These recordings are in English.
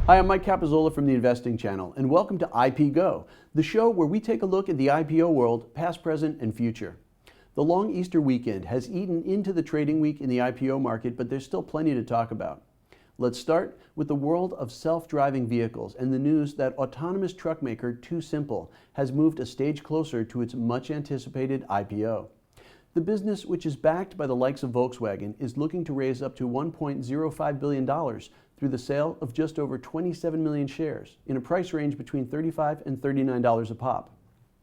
Hi, I'm Mike Capizzola from the Investing Channel, and welcome to IPGo, the show where we take a look at the IPO world, past, present, and future. The long Easter weekend has eaten into the trading week in the IPO market, but there's still plenty to talk about. Let's start with the world of self-driving vehicles and the news that autonomous truck maker Simple has moved a stage closer to its much-anticipated IPO. The business, which is backed by the likes of Volkswagen, is looking to raise up to $1.05 billion through the sale of just over 27 million shares in a price range between $35 and $39 a pop.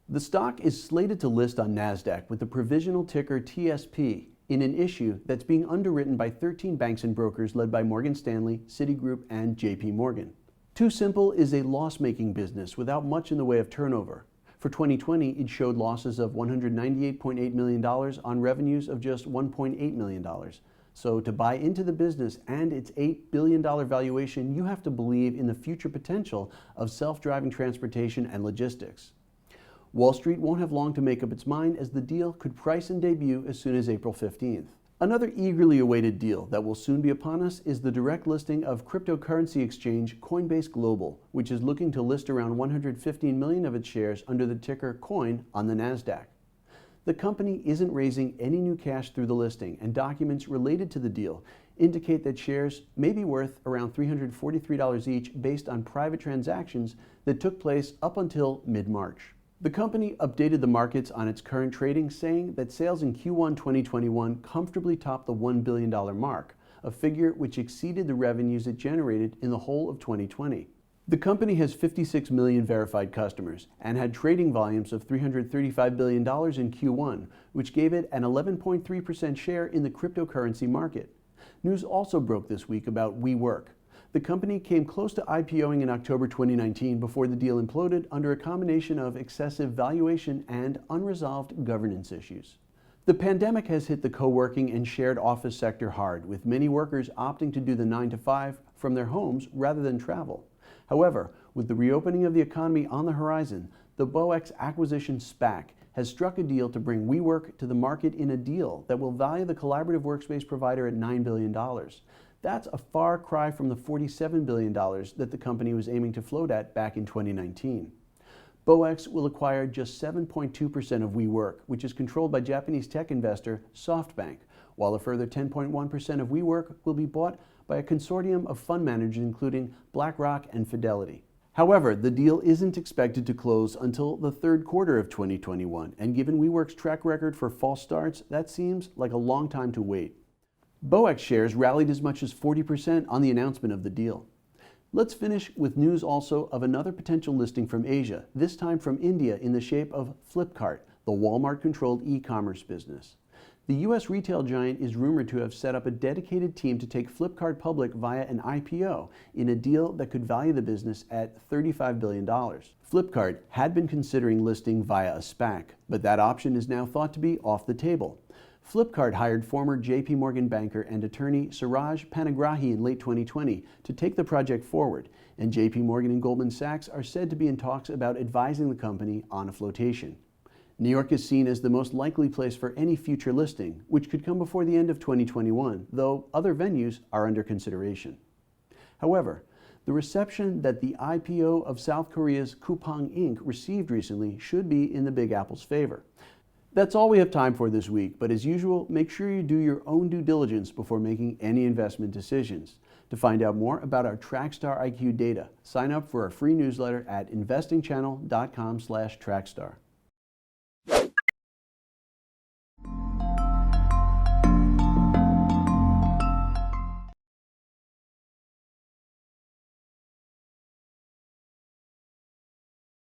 The stock is slated to list on NASDAQ with the provisional ticker TSP in an issue that's being underwritten by 13 banks and brokers led by Morgan Stanley, Citigroup, and JP Morgan. Simple is a loss-making business without much in the way of turnover. For 2020, it showed losses of $198.8 million on revenues of just $1.8 million. So to buy into the business and its $8 billion valuation, you have to believe in the future potential of self-driving transportation and logistics. Wall Street won't have long to make up its mind, as the deal could price and debut as soon as April 15th. Another eagerly awaited deal that will soon be upon us is the direct listing of cryptocurrency exchange Coinbase Global, which is looking to list around 115 million of its shares under the ticker COIN on the NASDAQ. The company isn't raising any new cash through the listing, and documents related to the deal indicate that shares may be worth around $343 each based on private transactions that took place up until mid-March. The company updated the markets on its current trading, saying that sales in Q1 2021 comfortably topped the $1 billion mark, a figure which exceeded the revenues it generated in the whole of 2020. The company has 56 million verified customers and had trading volumes of $335 billion in Q1, which gave it an 11.3% share in the cryptocurrency market. News also broke this week about WeWork. The company came close to IPOing in October 2019 before the deal imploded under a combination of excessive valuation and unresolved governance issues. The pandemic has hit the co-working and shared office sector hard, with many workers opting to do the 9-to-5 from their homes rather than travel. However, with the reopening of the economy on the horizon, the BOEX acquisition SPAC has struck a deal to bring WeWork to the market in a deal that will value the collaborative workspace provider at $9 billion. That's a far cry from the $47 billion that the company was aiming to float at back in 2019. BOEX will acquire just 7.2% of WeWork, which is controlled by Japanese tech investor SoftBank, while a further 10.1% of WeWork will be bought by a consortium of fund managers including BlackRock and Fidelity. However, the deal isn't expected to close until the third quarter of 2021, and given WeWork's track record for false starts, that seems like a long time to wait. BOEX shares rallied as much as 40% on the announcement of the deal. Let's finish with news also of another potential listing from Asia, this time from India in the shape of Flipkart, the Walmart-controlled e-commerce business. The U.S. retail giant is rumored to have set up a dedicated team to take Flipkart public via an IPO in a deal that could value the business at $35 billion. Flipkart had been considering listing via a SPAC, but that option is now thought to be off the table. Flipkart hired former JP Morgan banker and attorney Suraj Panigrahi in late 2020 to take the project forward, and JP Morgan and Goldman Sachs are said to be in talks about advising the company on a flotation. New York is seen as the most likely place for any future listing, which could come before the end of 2021, though other venues are under consideration. However, the reception that the IPO of South Korea's Coupang Inc. received recently should be in the Big Apple's favor. That's all we have time for this week, but as usual, make sure you do your own due diligence before making any investment decisions. To find out more about our Trackstar IQ data, sign up for our free newsletter at investingchannel.com/Trackstar.